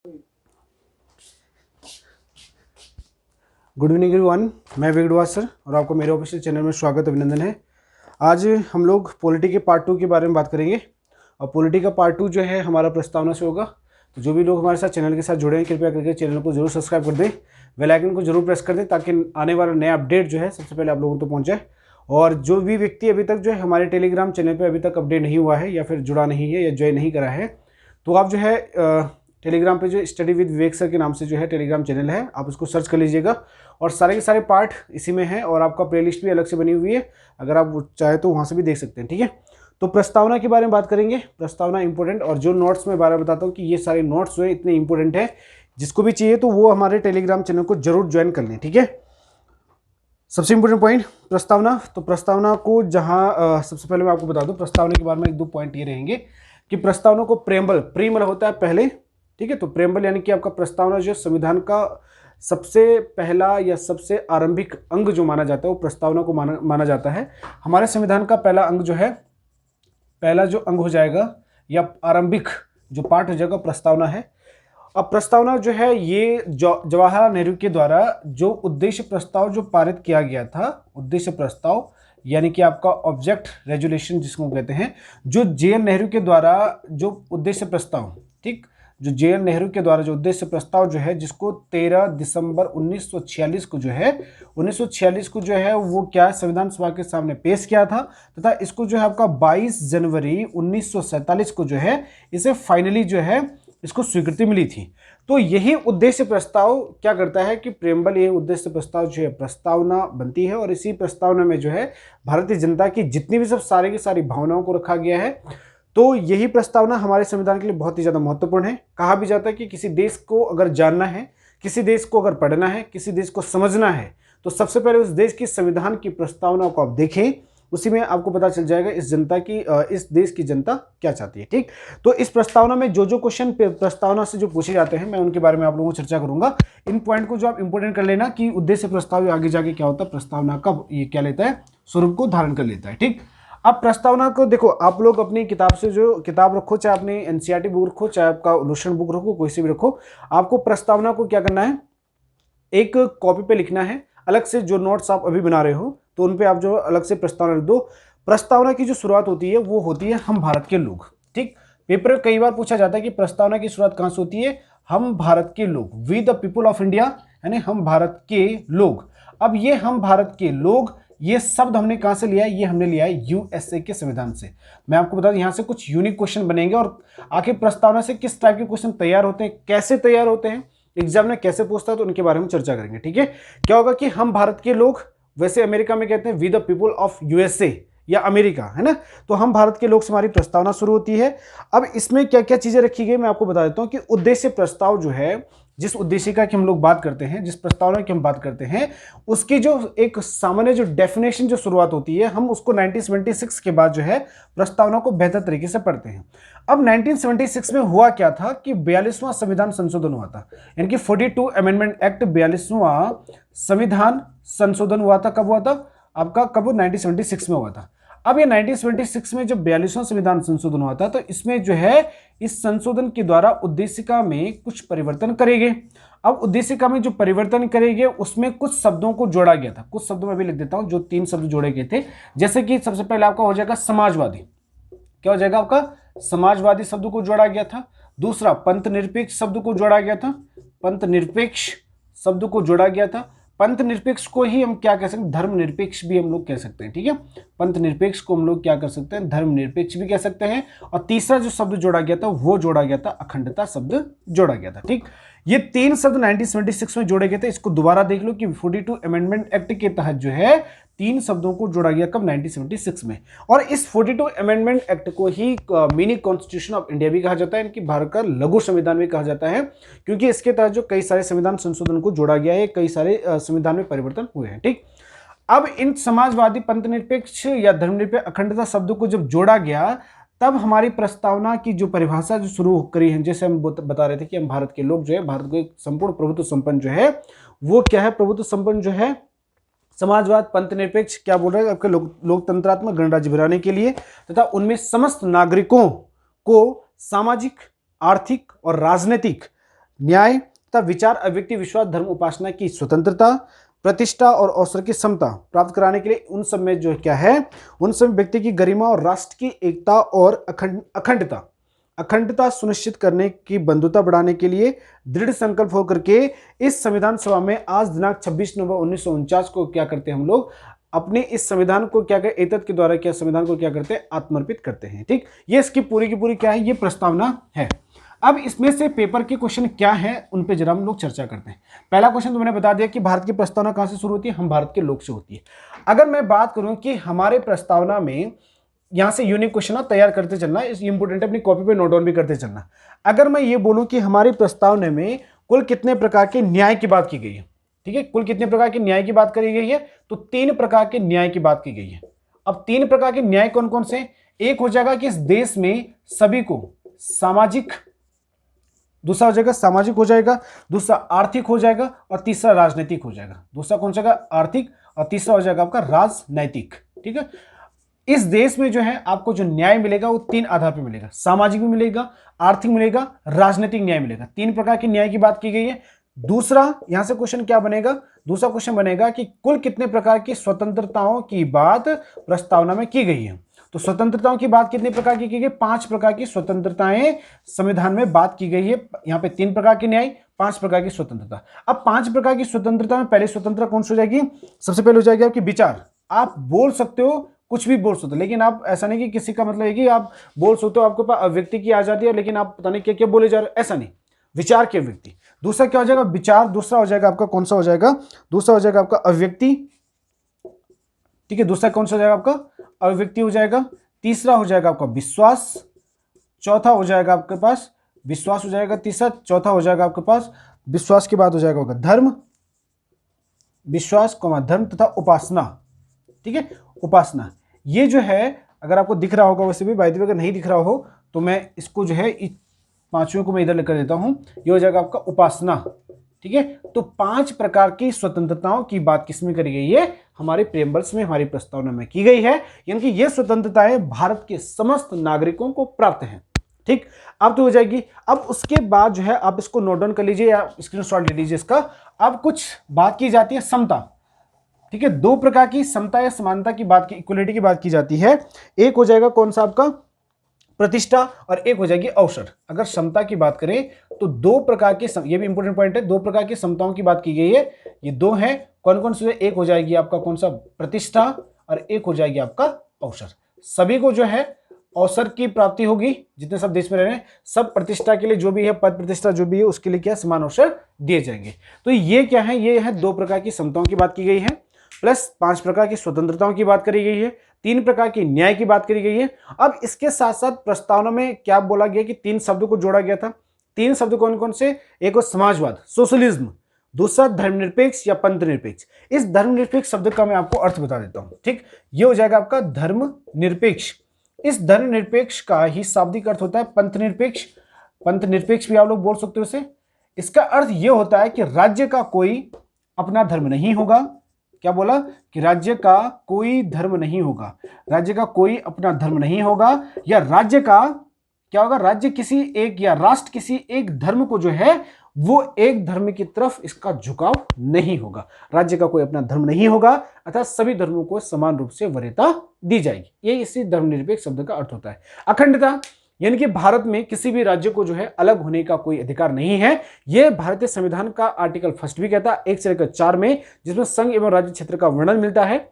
Good evening everyone, मैं वेगड़वा sir और आपको मेरे ऑफिशियल चैनल में स्वागत अभिनंदन है। आज हम लोग पॉलिटी के पार्ट 2 के बारे में बात करेंगे और पॉलिटी का पार्ट 2 जो है हमारा प्रस्तावना से होगा। तो जो भी लोग हमारे साथ चैनल के साथ जुड़े हैं कृपया करके चैनल को जरूर सब्सक्राइब कर दें, बेल आइकन को जरूर प्रेस कर दें ताकि आने वाला नया अपडेट जो है सबसे पहले आप लोगों तक पहुँचे। और जो भी व्यक्ति अभी तक जो है हमारे टेलीग्राम चैनल पर अभी तक अपडेट नहीं हुआ है या फिर जुड़ा नहीं है या ज्वाइन नहीं करा है, तो आप जो है टेलीग्राम पे जो स्टडी विद विवेक सर के नाम से जो है टेलीग्राम चैनल है, आप उसको सर्च कर लीजिएगा और सारे के सारे पार्ट इसी में हैं और आपका प्लेलिस्ट भी अलग से बनी हुई है, अगर आप चाहे तो वहाँ से भी देख सकते हैं। ठीक है, तो प्रस्तावना के बारे में बात करेंगे। प्रस्तावना इंपॉर्टेंट, और जो नोट्स मैं बारे में बताता हूँ कि ये सारे नोट्स जो है इतने इंपॉर्टेंट है, जिसको भी चाहिए तो वो हमारे टेलीग्राम चैनल को जरूर ज्वाइन कर लें। ठीक है, सबसे इंपॉर्टेंट पॉइंट प्रस्तावना। तो प्रस्तावना को जहाँ सबसे पहले मैं आपको बता दूँ प्रस्तावना के बारे में एक दो पॉइंट ये रहेंगे कि प्रस्तावना को प्रीएम्बल होता है पहले। ठीक है, तो प्रेम्बल यानी कि आपका प्रस्तावना जो संविधान का सबसे पहला या सबसे आरंभिक अंग जो माना जाता है वो प्रस्तावना को माना जाता है। हमारे संविधान का पहला अंग जो है, पहला जो अंग हो जाएगा या आरंभिक जो पार्ट हो जाएगा प्रस्तावना है। अब प्रस्तावना जो है ये जवाहरलाल नेहरू के द्वारा जो उद्देश्य प्रस्ताव जो पारित किया गया था, उद्देश्य प्रस्ताव यानी कि आपका ऑब्जेक्ट रेजोल्यूशन जिसको कहते हैं, जो जे.एन. नेहरू के द्वारा जो उद्देश्य प्रस्ताव, ठीक, जो जे.एन. नेहरू के द्वारा जो उद्देश्य प्रस्ताव जो है जिसको 13 दिसंबर 1946 को जो है 1946 को जो है वो क्या संविधान सभा के सामने पेश किया था, तथा इसको जो है आपका 22 जनवरी 1947 को जो है इसे फाइनली जो है इसको स्वीकृति मिली थी। तो यही उद्देश्य प्रस्ताव क्या करता है कि प्रेम्बल, ये उद्देश्य प्रस्ताव जो है प्रस्तावना बनती है और इसी प्रस्तावना में जो है भारतीय जनता की जितनी भी सब सारी की सारी भावनाओं को रखा गया है। तो यही प्रस्तावना हमारे संविधान के लिए बहुत ही ज़्यादा महत्वपूर्ण है। कहा भी जाता है कि किसी देश को अगर जानना है, किसी देश को अगर पढ़ना है, किसी देश को समझना है, तो सबसे पहले उस देश की संविधान की प्रस्तावना को आप देखें, उसी में आपको पता चल जाएगा इस देश की जनता क्या चाहती है। ठीक, तो इस प्रस्तावना में जो क्वेश्चन प्रस्तावना से जो पूछे जाते हैं मैं उनके बारे में आप लोगों को चर्चा करूंगा। इन पॉइंट को जो आप इंपोर्टेंट कर लेना कि उद्देश्य प्रस्ताव आगे जाके क्या होता है, प्रस्तावना का ये क्या लेता है, स्वरूप को धारण कर लेता है। ठीक, अब प्रस्तावना को देखो, आप लोग अपनी किताब से जो किताब रखो, चाहे अपनी एनसीईआरटी बुक रखो, चाहे आपका लुसेंट बुक रखो, कोई से भी रखो, आपको प्रस्तावना को क्या करना है, एक कॉपी पे लिखना है। अलग से जो नोट्स आप अभी बना रहे हो तो उन पे आप जो अलग से प्रस्तावना लिख दो। प्रस्तावना की जो शुरुआत होती है वो होती है हम भारत के लोग। ठीक, पेपर में कई बार पूछा जाता है कि प्रस्तावना की शुरुआत कहां से होती है, हम भारत के लोग, we the people of India, यानी हम भारत के लोग। अब ये हम भारत के लोग, ये शब्द हमने कहां से लिया है, ये हमने लिया है यूएसए के संविधान से। मैं आपको बता दूं यहां से कुछ यूनिक क्वेश्चन बनेंगे और आखिर प्रस्तावना से किस टाइप के क्वेश्चन तैयार होते हैं, कैसे तैयार होते हैं, एग्जाम में कैसे पूछता है, तो उनके बारे में चर्चा करेंगे। ठीक है, क्या होगा कि हम भारत के लोग, वैसे अमेरिका में कहते हैं we the people of USA या अमेरिका, है ना, तो हम भारत के लोग से हमारी प्रस्तावना शुरू होती है। अब इसमें क्या क्या चीजें रखी गई मैं आपको बता देता हूं कि उद्देश्य प्रस्ताव जो है, जिस उद्देश्य का कि हम लोग बात करते हैं, जिस प्रस्तावना की हम बात करते हैं, उसकी जो एक सामान्य जो डेफिनेशन जो शुरुआत होती है, हम उसको 1976 के बाद जो है प्रस्तावना को बेहतर तरीके से पढ़ते हैं। अब 1976 में हुआ क्या था कि 42वां संविधान संशोधन हुआ था, यानी कि 42 अमेंडमेंट एक्ट, 42वां संविधान संशोधन हुआ था। कब हुआ था आपका, कब, 1976 में हुआ था। अब ये 1976 में जब 42वां संविधान संशोधन हुआ था तो इसमें जो है इस संशोधन के द्वारा उद्देशिका में कुछ परिवर्तन करेंगे। अब उद्देशिका में जो परिवर्तन करेंगे उसमें कुछ शब्दों को जोड़ा गया था, कुछ शब्दों में भी लिख देता हूं जो 3 शब्द जोड़े गए थे। जैसे कि सबसे पहले आपका हो जाएगा समाजवादी, क्या हो जाएगा आपका, समाजवादी शब्द को जोड़ा गया था। दूसरा पंथ निरपेक्ष शब्द को जोड़ा गया था, पंथ निरपेक्ष शब्द को जोड़ा गया था। पंथ निरपेक्ष को ही हम क्या कह सकते हैं, धर्म निरपेक्ष भी हम लोग कह सकते हैं। ठीक है, पंथ निरपेक्ष को हम लोग क्या कर सकते हैं, धर्म निरपेक्ष भी कह सकते हैं। और तीसरा जो शब्द जोड़ा गया था वो जोड़ा गया था अखंडता शब्द जोड़ा गया था। ठीक, ये 3 शब्द 1976 में जोड़े गए थे। इसको दोबारा देख लो कि 42 अमेंडमेंट एक्ट के तहत जो है 3 शब्दों को जोड़ा गया, कब, 1976 में। और इस 42 अमेंडमेंट एक्ट को ही मिनी कॉन्स्टिट्यूशन ऑफ इंडिया भी कहा जाता है, इनकी भारत का लघु संविधान भी कहा जाता है, क्योंकि इसके तहत जो कई सारे संविधान संशोधन को जोड़ा गया है, कई सारे संविधान में परिवर्तन हुए हैं। ठीक, अब इन समाजवादी, पंथ निरपेक्ष या धर्मनिरपेक्ष, अखंडता शब्दों को जब जोड़ा गया तब हमारी प्रस्तावना की जो परिभाषा जो शुरू करी है, जैसे हम बता रहे थे कि हम भारत के लोग जो है, भारत को एक संपूर्ण प्रभुत्व संपन्न जो है वो क्या है, प्रभुत्व संपन्न जो है समाजवाद, पंथ निरपेक्ष, क्या बोल रहे हैं आपके लोकतंत्रात्मक गणराज्य बनाने के लिए तथा उनमें समस्त नागरिकों को सामाजिक, आर्थिक और राजनीतिक न्याय तथा विचार, अभिव्यक्ति, विश्वास, धर्म, उपासना की स्वतंत्रता, प्रतिष्ठा और अवसर की समता प्राप्त कराने के लिए उन सब में जो क्या है, उन सब व्यक्ति की गरिमा और राष्ट्र की एकता और अखंडता सुनिश्चित करने की बंधुता बढ़ाने के लिए दृढ़ संकल्प होकर के इस संविधान सभा में आज दिनांक 26 नवंबर 1949 को क्या करते हैं हम लोग, अपने इस संविधान को क्या कहते, एतत् के द्वारा क्या संविधान को क्या करते हैं, आत्मर्पित करते हैं। ठीक, ये इसकी पूरी की पूरी क्या है, ये प्रस्तावना है। अब इसमें से पेपर के क्वेश्चन क्या है उन पे जरा हम लोग चर्चा करते हैं। पहला क्वेश्चन तो मैंने बता दिया कि भारत की प्रस्तावना कहां से शुरू होती है, हम भारत के लोक से होती है। अगर मैं बात करूं कि हमारे प्रस्तावना में यहां से यूनिक क्वेश्चन तैयार करते चलना, इस इंपोर्टेंट है, अपनी कॉपी पे नोट डाउन भी करते चलना। अगर मैं ये बोलूं कि हमारी प्रस्तावना में कुल कितने प्रकार के न्याय की बात की गई है, ठीक है, कुल कितने प्रकार के न्याय की बात करी गई है, तो 3 प्रकार के न्याय की बात की गई है। अब 3 प्रकार के न्याय कौन कौन से, एक हो जाएगा कि इस देश में सभी को सामाजिक, दूसरा हो जाएगा सामाजिक हो जाएगा, दूसरा आर्थिक हो जाएगा और तीसरा राजनीतिक हो जाएगा। दूसरा कौन सा आर्थिक और तीसरा हो जाएगा आपका राजनैतिक। ठीक है, इस देश में जो है आपको जो न्याय मिलेगा वो 3 आधार पर मिलेगा, सामाजिक भी मिलेगा, आर्थिक मिलेगा, राजनीतिक न्याय मिलेगा। 3 प्रकार के न्याय की बात की गई है। दूसरा यहां से क्वेश्चन क्या बनेगा, दूसरा क्वेश्चन बनेगा कि कुल कितने प्रकार की स्वतंत्रताओं की बात प्रस्तावना में की गई है। तो स्वतंत्रताओं की बात कितने प्रकार की गई, 5 प्रकार की स्वतंत्रताएं संविधान में बात की गई है। यहां पे 3 प्रकार के न्याय, 5 प्रकार की स्वतंत्रता। अब 5 प्रकार की स्वतंत्रता में पहले स्वतंत्रता कौन सी हो जाएगी, सबसे पहले हो जाएगी आपकी विचार। आप बोल सकते हो, कुछ भी बोल सकते हो, लेकिन आप ऐसा नहीं कि किसी का मतलब है कि आप बोल सकते हो, आपके पास अभिव्यक्ति की आजादी है, लेकिन आप पता नहीं क्या क्या बोले जा रहे हो, ऐसा नहीं, विचार की अभिव्यक्ति। दूसरा क्या हो जाएगा, विचार। दूसरा हो जाएगा आपका कौन सा हो जाएगा, दूसरा हो जाएगा आपका अभिव्यक्ति। ठीक है, दूसरा कौन सा हो जाएगा आपका अभिव्यक्ति हो जाएगा। तीसरा हो जाएगा आपका विश्वास, चौथा हो जाएगा आपके पास विश्वास हो जाएगा तीसरा, चौथा हो जाएगा आपके पास विश्वास के बाद हो जाएगा आपका धर्म, विश्वास कौमा धर्म तथा उपासना। ठीक है, उपासना ये जो है अगर आपको दिख रहा होगा, वैसे भी बाय द वे अगर नहीं दिख रहा हो तो मैं इसको जो है पांचों को मैं इधर लेकर देता हूं, ये हो जाएगा आपका उपासना। ठीक है, तो 5 प्रकार की स्वतंत्रताओं की बात किसमें करी गई है, हमारे प्रेम्बल्स में, हमारी प्रस्तावना में की गई है। यानी कि ये स्वतंत्रताएं भारत के समस्त नागरिकों को प्राप्त हैं। ठीक, अब तो हो जाएगी। अब उसके बाद जो है आप इसको नोट डाउन कर लीजिए या स्क्रीनशॉट ले लीजिए इसका। अब कुछ बात की जाती है समता। ठीक है, 2 प्रकार की समता या समानता की बात की, इक्वलिटी की बात की जाती है। एक हो जाएगा कौन सा आपका प्रतिष्ठा और एक हो जाएगी अवसर। अगर समता की बात करें तो 2 प्रकार के, ये भी इंपॉर्टेंट पॉइंट है, 2 प्रकार की समताओं की बात की गई है। ये 2 हैं, कौन कौन से, एक हो जाएगी आपका कौन सा प्रतिष्ठा और एक हो जाएगी आपका अवसर। सभी को जो है अवसर की प्राप्ति होगी, जितने सब देश में रह रहे हैं, सब प्रतिष्ठा के लिए जो भी है, पद प्रतिष्ठा जो भी है, उसके लिए क्या समान अवसर दिए जाएंगे। तो ये क्या है, ये है 2 प्रकार की समताओं की बात की गई है, प्लस 5 प्रकार की स्वतंत्रताओं की बात करी गई है, 3 प्रकार की न्याय की बात करी गई है। अब इसके साथ साथ प्रस्तावना में क्या बोला गया कि 3 शब्दों को जोड़ा गया था। 3 शब्द कौन कौन से, एक हो समाजवाद, सोशलिज्म, दूसरा धर्मनिरपेक्ष या पंथनिरपेक्ष। इस धर्मनिरपेक्ष शब्द का मैं आपको अर्थ बता देता हूं। ठीक, ये हो जाएगा आपका धर्मनिरपेक्ष। इस धर्मनिरपेक्ष का ही शाब्दिक अर्थ होता है पंथनिरपेक्ष। पंथनिरपेक्ष भी आप लोग बोल सकते हो इसे। इसका अर्थ यह होता है कि राज्य का कोई अपना धर्म नहीं होगा। क्या बोला कि राज्य का कोई धर्म नहीं होगा, राज्य का कोई अपना धर्म नहीं होगा, या राज्य का क्या होगा, राज्य किसी एक या राष्ट्र किसी एक धर्म को जो है वो एक धर्म की तरफ इसका झुकाव नहीं होगा। राज्य का कोई अपना धर्म नहीं होगा, अर्थात सभी धर्मों को समान रूप से वरीयता दी जाएगी। ये इसी धर्मनिरपेक्ष शब्द का अर्थ होता है। अखंडता, यानी कि भारत में किसी भी राज्य को जो है अलग होने का कोई अधिकार नहीं है। यह भारतीय संविधान का आर्टिकल 1 भी कहता है, 1 से लेकर 4 में, जिसमें संघ एवं राज्य क्षेत्र का वर्णन मिलता है।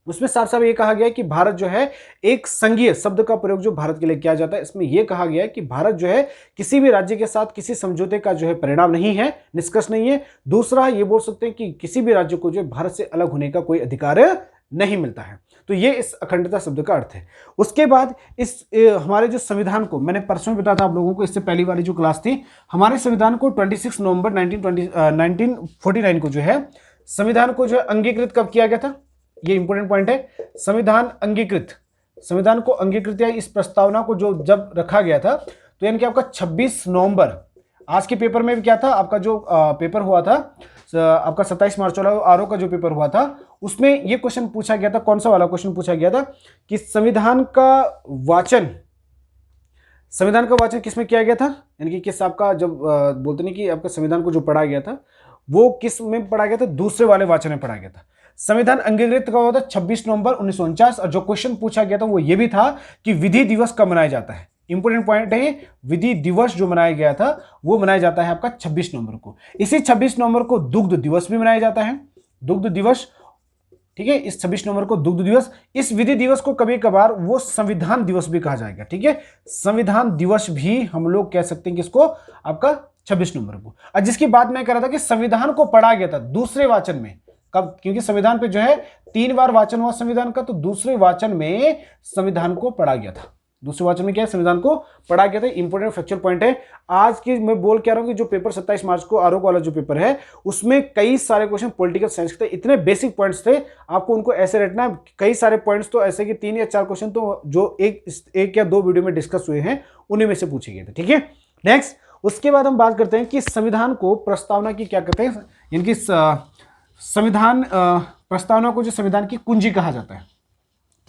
उसमें साफ साफ ये कहा गया है कि भारत जो है, एक संघीय शब्द का प्रयोग जो भारत के लिए किया जाता है, इसमें यह कहा गया है कि भारत जो है किसी भी राज्य के साथ किसी समझौते का जो है परिणाम नहीं है, निष्कर्ष नहीं है। दूसरा ये बोल सकते हैं कि किसी भी राज्य को जो है भारत से अलग होने का कोई अधिकार नहीं मिलता है। तो ये इस अखंडता शब्द का अर्थ है। उसके बाद इस हमारे जो संविधान को, मैंने परसों बताया था आप लोगों को, इससे पहली वाली जो क्लास थी, हमारे संविधान को 26 नवंबर 1949 को जो है संविधान को जो है अंगीकृत कब किया गया था, ये इंपॉर्टेंट पॉइंट है। संविधान को अंगीकृत या इस प्रस्तावना को जो जब रखा गया था, तो यानी कि आपका 26 नवंबर, आज के पेपर में भी क्या था आपका जो पेपर हुआ था आपका 27 मार्च वाला आरओ का जो पेपर हुआ था, उसमें यह क्वेश्चन पूछा गया था। कौन सा वाला क्वेश्चन पूछा गया था कि संविधान का वाचन संविधान का वाचन किस में किया गया था, यानी कि किस आपका जब बोलते नहीं कि आपका संविधान को जो पढ़ा गया था वो किस में पढ़ा गया था, दूसरे वाले वाचन में पढ़ा गया था। संविधान अंगीकृत कब हुआ था, 26 नवंबर 1949। और जो क्वेश्चन पूछा गया था वो ये भी था कि विधि दिवस कब मनाया जाता है। इंपोर्टेंट पॉइंट है, विधि दिवस जो मनाया गया था वो मनाया जाता है आपका 26 नवंबर को। इसी 26 नवंबर को दुग्ध दिवस भी मनाया जाता है, दुग्ध दिवस, ठीक है। इस 26 नवंबर को दुग्ध दिवस। इस विधि दिवस को कभी कभार वो संविधान दिवस भी कहा जाएगा, ठीक है। संविधान दिवस भी हम लोग कह सकते हैं किसको, आपका 26 नवंबर को। और जिसकी बात मैं कर रहा था कि संविधान को पढ़ा गया था दूसरे वाचन में, कब, क्योंकि संविधान पे जो है 3 बार वाचन हुआ संविधान का, तो दूसरे वाचन में संविधान को पढ़ा गया था। दूसरे वाचन में क्या है, संविधान को पढ़ा गया था। इंपोर्टेंट फैक्चुअल पॉइंट है। आज की मैं बोल क्या रहा हूं कि जो पेपर 27 मार्च को आरोप वाला जो पेपर है उसमें कई सारे क्वेश्चन पॉलिटिकल साइंस के थे, इतने बेसिक पॉइंट्स थे, आपको उनको ऐसे रटना। कई सारे पॉइंट्स तो ऐसे कि 3 या 4 क्वेश्चन तो जो एक या 2 वीडियो में डिस्कस हुए हैं उन्हीं में से पूछे गए थे, ठीक है। नेक्स्ट, उसके बाद हम बात करते हैं कि संविधान को प्रस्तावना की क्या कहते हैं, इनकी संविधान प्रस्तावना को जो संविधान की कुंजी कहा जाता है,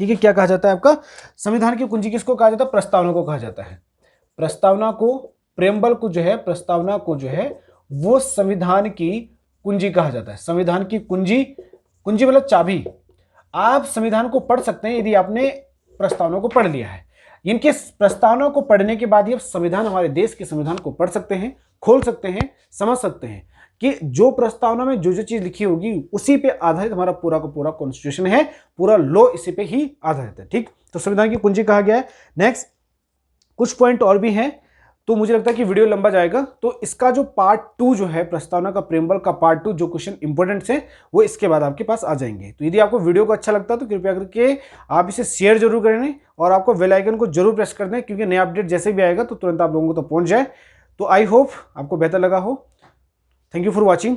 ठीक है। क्या कहा जाता है आपका, संविधान की कुंजी किसको कहा जाता है, प्रस्तावना को कहा जाता है। प्रस्तावना को, प्रेम्बल को जो है, प्रस्तावना को जो है वो संविधान की कुंजी कहा जाता है। संविधान की कुंजी, कुंजी मतलब चाबी। आप संविधान को पढ़ सकते हैं यदि आपने प्रस्तावना को पढ़ लिया है। इनके प्रस्तावना को पढ़ने के बाद ये संविधान, हमारे देश के संविधान को पढ़ सकते हैं, खोल सकते हैं, समझ सकते हैं कि जो प्रस्तावना में जो जो चीज लिखी होगी उसी पे आधारित हमारा पूरा का पूरा कॉन्स्टिट्यूशन है, पूरा लॉ इसी पे ही आधारित है, ठीक। तो संविधान की कुंजी कहा गया है। नेक्स्ट, कुछ पॉइंट और भी हैं, तो मुझे लगता है कि वीडियो लंबा जाएगा, तो इसका जो पार्ट 2 जो है, प्रस्तावना का प्रेम्बल का पार्ट 2 जो क्वेश्चन इंपॉर्टेंट है वो इसके बाद आपके पास आ जाएंगे। तो यदि आपको वीडियो को अच्छा लगता है तो कृपया करके आप इसे शेयर जरूर करें और आपको बेल आइकन को जरूर प्रेस कर दें, क्योंकि नया अपडेट जैसे भी आएगा तो तुरंत आप लोगों को तो पहुंच जाए। तो आई होप आपको बेहतर लगा हो। Thank you for watching.